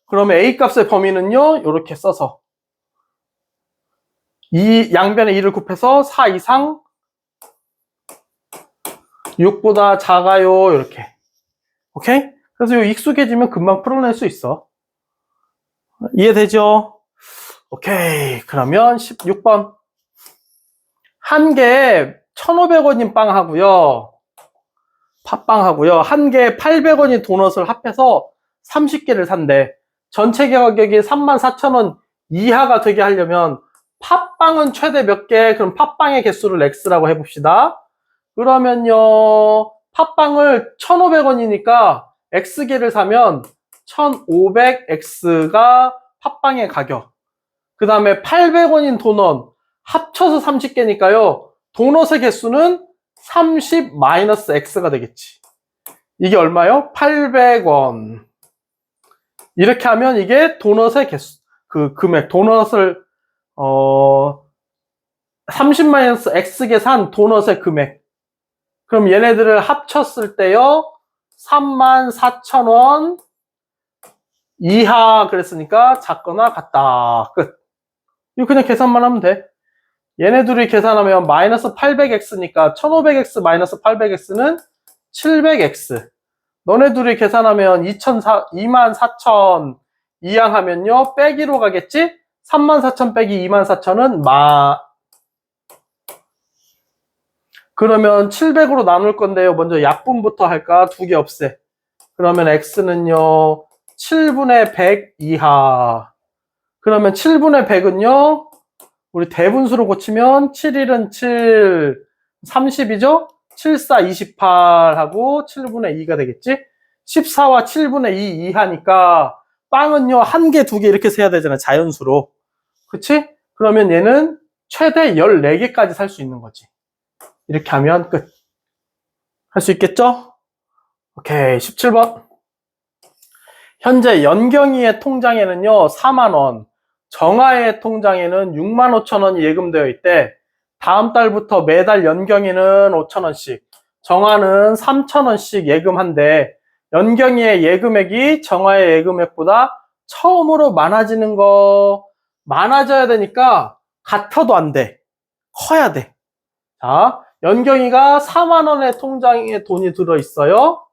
그러면 a 값의 범위는요. 이렇게 써서 이 양변에 2를 곱해서 4 이상 6보다 작아요. 이렇게. 오케이? 그래서 이 익숙해지면 금방 풀어낼 수 있어. 이해되죠? 오케이. 그러면 16번. 한 개에 1,500원인 빵 하고요. 팥빵 하고요. 한 개에 800원인 도넛을 합해서 30개를 산대. 전체 가격이 34,000원 이하가 되게 하려면 팥빵은 최대 몇 개? 그럼 팥빵의 개수를 x라고 해봅시다. 그러면요. 팥빵을 1,500원이니까 x개를 사면 1,500x가 팥빵의 가격. 그 다음에 800원인 도넛 합쳐서 30개니까요. 도넛의 개수는 30-x가 되겠지. 이게 얼마요? 800원. 이렇게 하면 이게 도넛의 개수, 그 금액, 도넛을 30-x개 산 도넛의 금액. 그럼 얘네들을 합쳤을 때요. 34,000원 이하 그랬으니까 작거나 같다. 끝. 이거 그냥 계산만 하면 돼. 얘네 둘이 계산하면 마이너스 800x니까 1500x 마이너스 800x는 700x. 너네 둘이 계산하면 24,000 이항하면요. 빼기로 가겠지? 34,000 빼기 24,000은 그러면 700으로 나눌 건데요. 먼저 약분부터 할까? 두 개 없애. 그러면 x는요. 7분의 100 이하. 그러면 7분의 100은요. 우리 대분수로 고치면 7일은 7, 30이죠? 7, 4, 28 하고 7분의 2가 되겠지? 14와 7분의 2 이하니까 빵은요. 한 개, 두 개 이렇게 세야 되잖아. 자연수로. 그치? 그러면 얘는 최대 14개까지 살 수 있는 거지. 이렇게 하면 끝. 할 수 있겠죠? 오케이. 17번. 현재 연경이의 통장에는요. 4만원, 정아의 통장에는 65,000원이 예금되어 있대. 다음 달부터 매달 연경이는 5,000원씩, 정아는 3,000원씩 예금한대. 연경이의 예금액이 정아의 예금액보다 처음으로 많아지는 거. 많아져야 되니까 같아도 안 돼. 커야 돼. 자, 연경이가 4만 원의 통장에 돈이 들어있어요.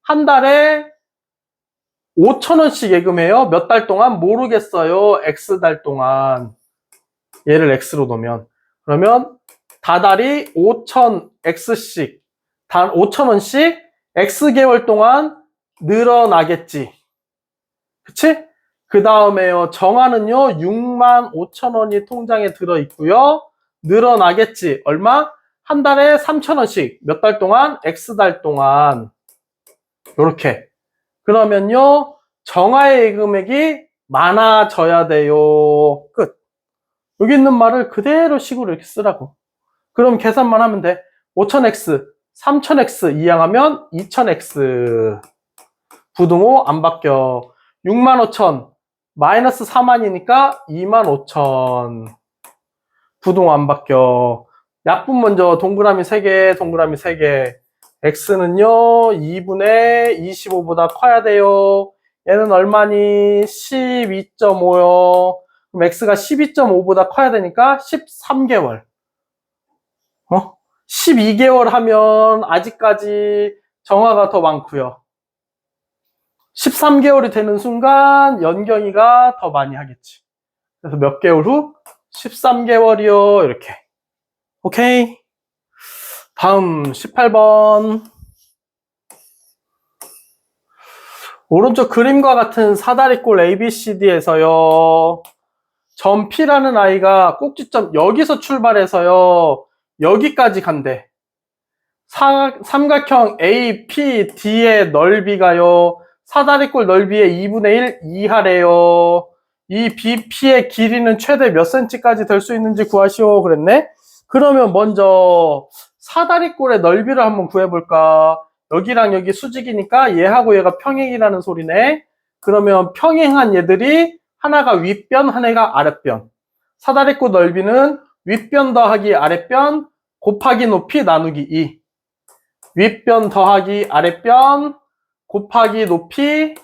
한 달에 5,000원씩 예금해요. 몇 달 동안? 모르겠어요. X달 동안. 얘를 X로 놓으면. 그러면 다달이 5,000X씩, 단 5,000원씩 X개월 동안 늘어나겠지. 그치? 그 다음에요. 정아는요, 65,000원이 통장에 들어있고요. 늘어나겠지. 얼마? 한 달에 3,000원씩. 몇 달 동안? X달 동안. 요렇게. 그러면요, 정아의 예금액이 많아져야 돼요. 끝. 여기 있는 말을 그대로 식으로 이렇게 쓰라고. 그럼 계산만 하면 돼. 5,000X, 3,000X 이항하면 2,000X. 부등호 안 바뀌어. 65,000 마이너스 4만이니까 25,000. 부등호 안 바뀌어. 약분 먼저 동그라미 3개, 동그라미 3개. X는요, 2분의 25보다 커야 돼요. 얘는 얼마니? 12.5요. 그럼 X가 12.5보다 커야 되니까 13개월. 12개월 하면 아직까지 정아가 더 많고요. 13개월이 되는 순간 연경이가 더 많이 하겠지. 그래서 몇 개월 후? 13개월이요. 이렇게. 오케이. 다음 18번. 오른쪽 그림과 같은 사다리꼴 ABCD에서요. 점 P라는 아이가 꼭지점 여기서 출발해서요. 여기까지 간대. 삼각형 APD의 넓이가요. 사다리꼴 넓이의 2분의 1 이하래요. 이 BP의 길이는 최대 몇 cm까지 될 수 있는지 구하시오 그랬네. 그러면 먼저 사다리꼴의 넓이를 한번 구해볼까. 여기랑 여기 수직이니까 얘하고 얘가 평행이라는 소리네. 그러면 평행한 얘들이 하나가 윗변, 하나가 아랫변. 사다리꼴 넓이는 윗변 더하기 아랫변 곱하기 높이 나누기 2. 윗변 더하기 아랫변 곱하기 높이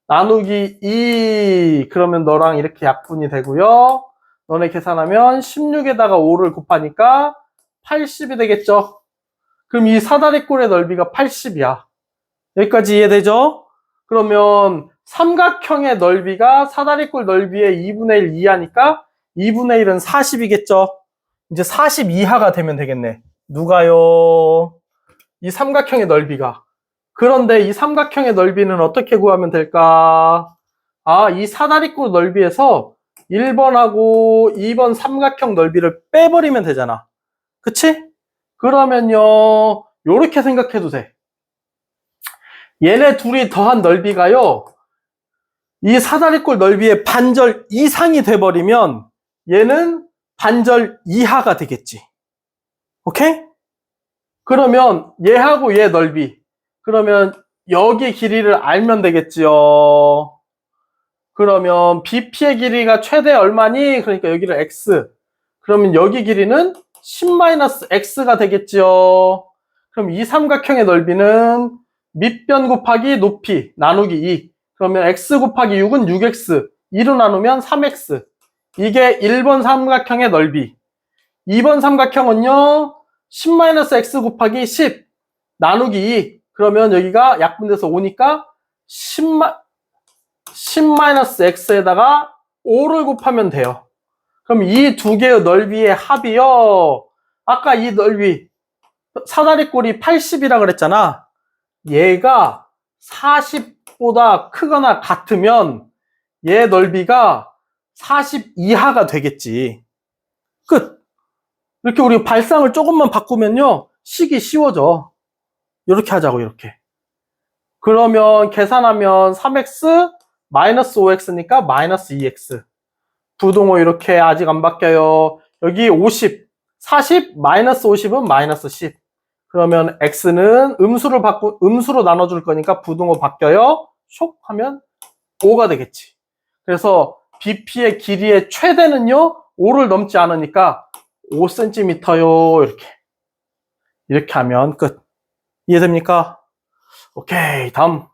나누기 2. 그러면 너랑 이렇게 약분이 되고요. 너네 계산하면 16에다가 5를 곱하니까 80이 되겠죠. 그럼 이 사다리꼴의 넓이가 80이야. 여기까지 이해되죠? 그러면 삼각형의 넓이가 사다리꼴 넓이의 2분의 1 이하니까 2분의 1은 40이겠죠. 이제 40 이하가 되면 되겠네. 누가요? 이 삼각형의 넓이가. 그런데 이 삼각형의 넓이는 어떻게 구하면 될까? 이 사다리꼴 넓이에서 1번하고 2번 삼각형 넓이를 빼버리면 되잖아. 그치? 그러면요, 요렇게 생각해도 돼. 얘네 둘이 더한 넓이가요, 이 사다리꼴 넓이의 반절 이상이 돼버리면 얘는 반절 이하가 되겠지. 오케이? 그러면 얘하고 얘 넓이, 그러면 여기 길이를 알면 되겠지요. 그러면 BP의 길이가 최대 얼마니? 그러니까 여기를 X. 그러면 여기 길이는 10-X가 되겠지요. 그럼 이 삼각형의 넓이는 밑변 곱하기 높이 나누기 2. 그러면 X 곱하기 6은 6X. 2로 나누면 3X. 이게 1번 삼각형의 넓이. 2번 삼각형은요, 10-X 곱하기 10 나누기 2. 그러면 여기가 약분돼서 5니까 10-X에다가 5를 곱하면 돼요. 그럼 이 두 개의 넓이의 합이요. 아까 이 넓이, 사다리꼴이 80이라 그랬잖아. 얘가 40보다 크거나 같으면 얘 넓이가 40 이하가 되겠지. 끝. 이렇게 우리 발상을 조금만 바꾸면요, 식이 쉬워져. 이렇게 하자고, 이렇게. 그러면 계산하면 3x 마이너스 5x니까 마이너스 2x. 부등호 이렇게 아직 안 바뀌어요. 여기 50, 40 마이너스 50은 마이너스 10. 그러면 x는 음수로 나눠줄 거니까 부등호 바뀌어요. 쇽 하면 5가 되겠지. 그래서 BP의 길이의 최대는요 5를 넘지 않으니까 5cm요. 이렇게 하면 끝. 이해됩니까? 오케이, 다음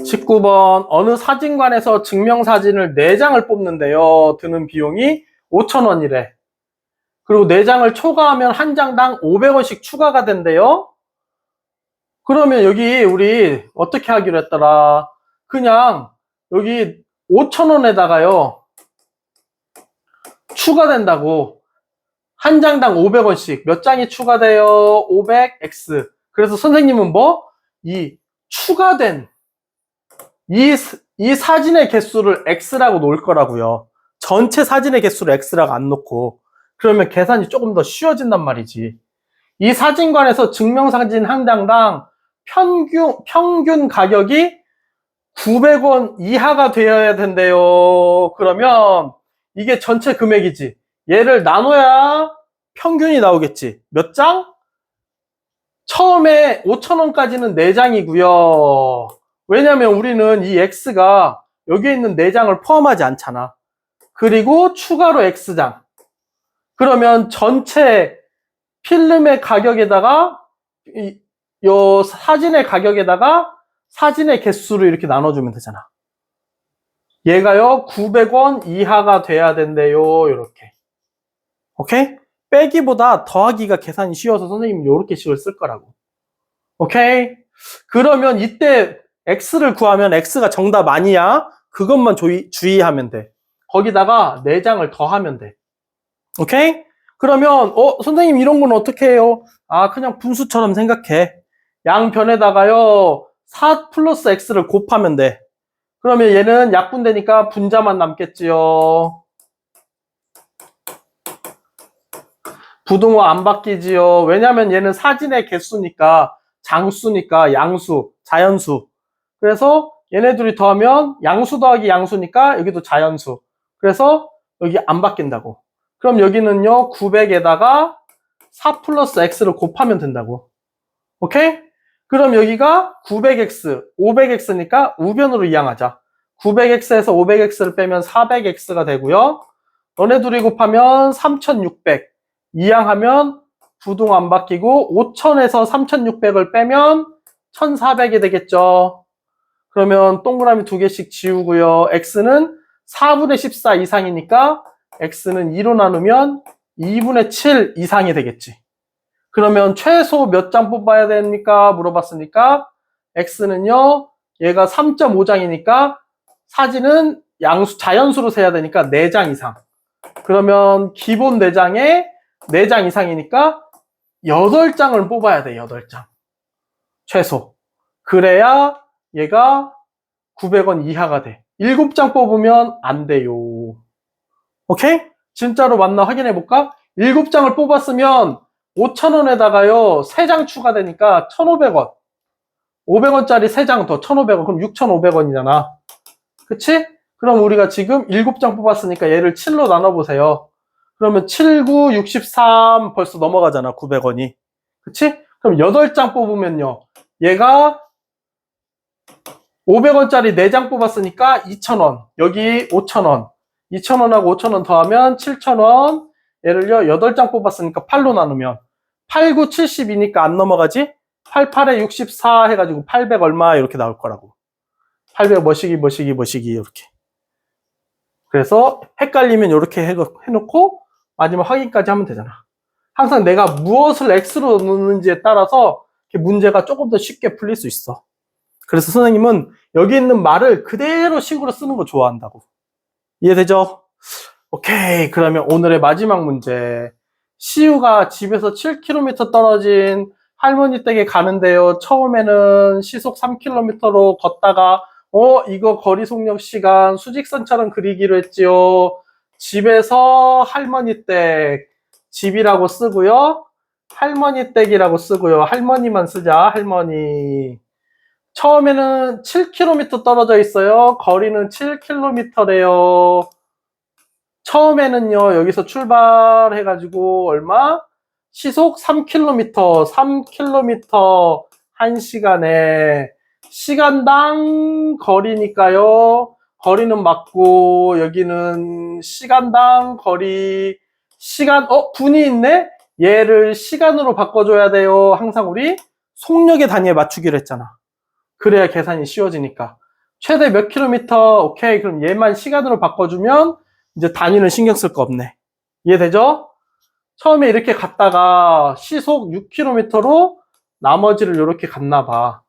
19번 어느 사진관에서 증명사진을 4장을 뽑는데요. 드는 비용이 5,000원이래. 그리고 4장을 초과하면 한 장당 500원씩 추가가 된대요. 그러면 여기 우리 어떻게 하기로 했더라? 그냥 여기 5,000원에다가요 추가된다고. 한 장당 500원씩 몇 장이 추가돼요? 500x. 그래서 선생님은 뭐? 이 추가된 이 사진의 개수를 x라고 놓을 거라고요. 전체 사진의 개수를 x라고 안 놓고. 그러면 계산이 조금 더 쉬워진단 말이지. 이 사진관에서 증명사진 한 장당 평균 가격이 900원 이하가 되어야 된대요. 그러면 이게 전체 금액이지. 얘를 나눠야 평균이 나오겠지. 몇 장? 처음에 5,000원까지는 4장이고요. 왜냐면 우리는 이 X가 여기에 있는 4장을 포함하지 않잖아. 그리고 추가로 X장. 그러면 전체 필름의 가격에다가 요 사진의 가격에다가 사진의 개수를 이렇게 나눠주면 되잖아. 얘가요 900원 이하가 돼야 된대요. 이렇게. 오케이? 빼기보다 더하기가 계산이 쉬워서 선생님은 이렇게 식을 쓸 거라고. 오케이? 그러면 이때 X를 구하면 X가 정답 아니야? 그것만 주의하면 돼. 거기다가 4장을 더하면 돼. 오케이? 그러면 선생님 이런 건 어떻게 해요? 아, 그냥 분수처럼 생각해. 양변에다가요 4 플러스 X를 곱하면 돼. 그러면 얘는 약분되니까 분자만 남겠지요. 부등호 안 바뀌지요. 왜냐면 얘는 사진의 개수니까, 장수니까, 양수, 자연수. 그래서 얘네들이 더하면 양수 더하기 양수니까 여기도 자연수. 그래서 여기 안 바뀐다고. 그럼 여기는요 900에다가 4 플러스 x를 곱하면 된다고. 오케이? 그럼 여기가 900x, 500x니까 우변으로 이항하자. 900x에서 500x를 빼면 400x가 되고요. 너네 둘이 곱하면 3600. 이항하면 부등 안 바뀌고 5000에서 3600을 빼면 1400이 되겠죠. 그러면 동그라미 2개씩 지우고요. x는 4분의 14 이상이니까 x는 2로 나누면 2분의 7 이상이 되겠지. 그러면 최소 몇 장 뽑아야 됩니까? 물어봤으니까 x는요. 얘가 3.5장이니까 사진은 자연수로 세야 되니까 4장 이상. 그러면 기본 4장에 4장 이상이니까 8장을 뽑아야 돼. 8장. 최소. 그래야 얘가 900원 이하가 돼. 7장 뽑으면 안 돼요. 오케이? 진짜로 맞나 확인해 볼까? 7장을 뽑았으면 5,000원에다가요 3장 추가되니까 1,500원. 500원짜리 3장 더 1,500원. 그럼 6,500원이잖아. 그치? 그럼 우리가 지금 7장 뽑았으니까 얘를 7로 나눠보세요. 그러면 7, 9, 63 벌써 넘어가잖아. 900원이. 그치? 그럼 8장 뽑으면요. 얘가 500원짜리 4장 뽑았으니까 2,000원. 여기 5,000원. 2,000원하고 5,000원 더하면 7,000원. 얘를요, 8장 뽑았으니까 8로 나누면 8, 9, 70이니까 안 넘어가지? 8, 8에 64 해가지고 800 얼마 이렇게 나올 거라고. 800 뭐시기 이렇게. 그래서 헷갈리면 이렇게 해놓고 마지막 확인까지 하면 되잖아. 항상 내가 무엇을 X로 넣는지에 따라서 문제가 조금 더 쉽게 풀릴 수 있어. 그래서 선생님은 여기 있는 말을 그대로 식으로 쓰는 거 좋아한다고. 이해되죠? 오케이. 그러면 오늘의 마지막 문제. 시우가 집에서 7km 떨어진 할머니 댁에 가는데요. 처음에는 시속 3km로 걷다가 이거 거리 속력 시간 수직선처럼 그리기로 했지요. 집에서 할머니 댁, 집이라고 쓰고요. 할머니 댁이라고 쓰고요. 할머니만 쓰자. 할머니. 처음에는 7km 떨어져 있어요. 거리는 7km래요. 처음에는요, 여기서 출발해가지고 얼마? 시속 3km, 3km 1시간에 시간당 거리니까요. 거리는 맞고 여기는 시간당 거리 분이 있네? 얘를 시간으로 바꿔줘야 돼요. 항상 우리 속력의 단위에 맞추기로 했잖아. 그래야 계산이 쉬워지니까. 최대 몇 킬로미터? 오케이. 그럼 얘만 시간으로 바꿔주면 이제 단위는 신경 쓸 거 없네. 이해되죠? 처음에 이렇게 갔다가 시속 6km로 나머지를 이렇게 갔나 봐.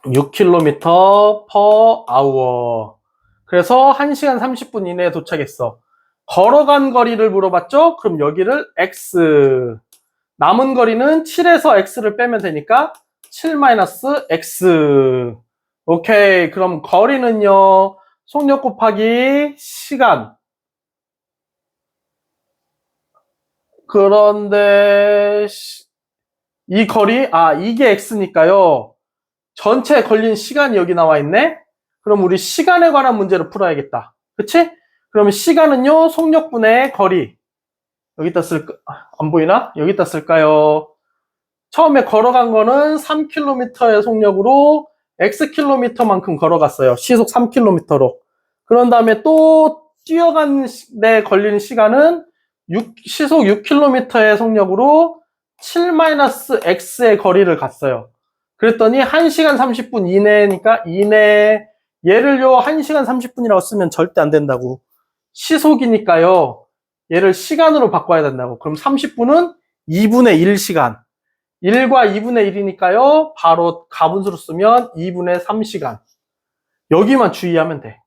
6km per hour. 그래서 1시간 30분 이내에 도착했어. 걸어간 거리를 물어봤죠? 그럼 여기를 x. 남은 거리는 7에서 x를 빼면 되니까 7-x. 오케이. 그럼 거리는요. 속력 곱하기 시간. 그런데 이 거리, 이게 x니까요. 전체 걸린 시간이 여기 나와 있네? 그럼 우리 시간에 관한 문제를 풀어야겠다. 그치? 그러면 시간은요, 속력분의 거리. 여기다 안 보이나? 여기다 쓸까요? 처음에 걸어간 거는 3km의 속력으로 xkm만큼 걸어갔어요. 시속 3km로. 그런 다음에 또 뛰어간 데 걸리는 시간은 시속 6km의 속력으로 7-x의 거리를 갔어요. 그랬더니 1시간 30분 이내니까 얘를요 1시간 30분이라고 쓰면 절대 안 된다고. 시속이니까요. 얘를 시간으로 바꿔야 된다고. 그럼 30분은 2분의 1시간. 1과 2분의 1이니까요. 바로 가분수로 쓰면 2분의 3시간. 여기만 주의하면 돼.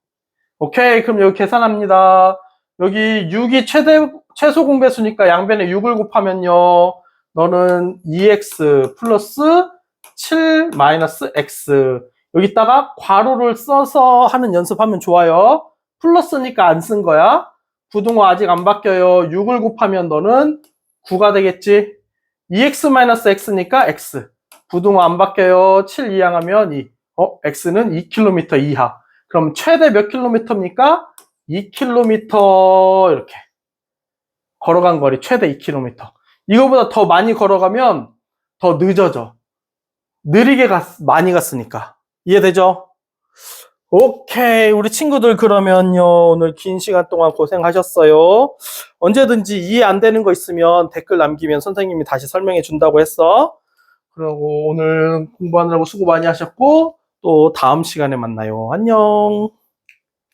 오케이. 그럼 여기 계산합니다. 여기 6이 최소 공배수니까 양변에 6을 곱하면요. 너는 2x 플러스 7-x. 여기다가 괄호를 써서 하는 연습하면 좋아요. 플러스니까 안 쓴 거야. 부등호 아직 안 바뀌어요. 6을 곱하면 너는 9가 되겠지. 2x-x니까 x. 부등호 안 바뀌어요. 7 이항하면 2. x는 2km 이하. 그럼 최대 몇 킬로미터입니까? 2km 이렇게. 걸어간 거리 최대 2km. 이거보다 더 많이 걸어가면 더 늦어져. 느리게 많이 갔으니까. 이해되죠? 오케이. 우리 친구들 그러면요. 오늘 긴 시간 동안 고생하셨어요. 언제든지 이해 안 되는 거 있으면 댓글 남기면 선생님이 다시 설명해 준다고 했어. 그리고 오늘 공부하느라고 수고 많이 하셨고 또 다음 시간에 만나요. 안녕.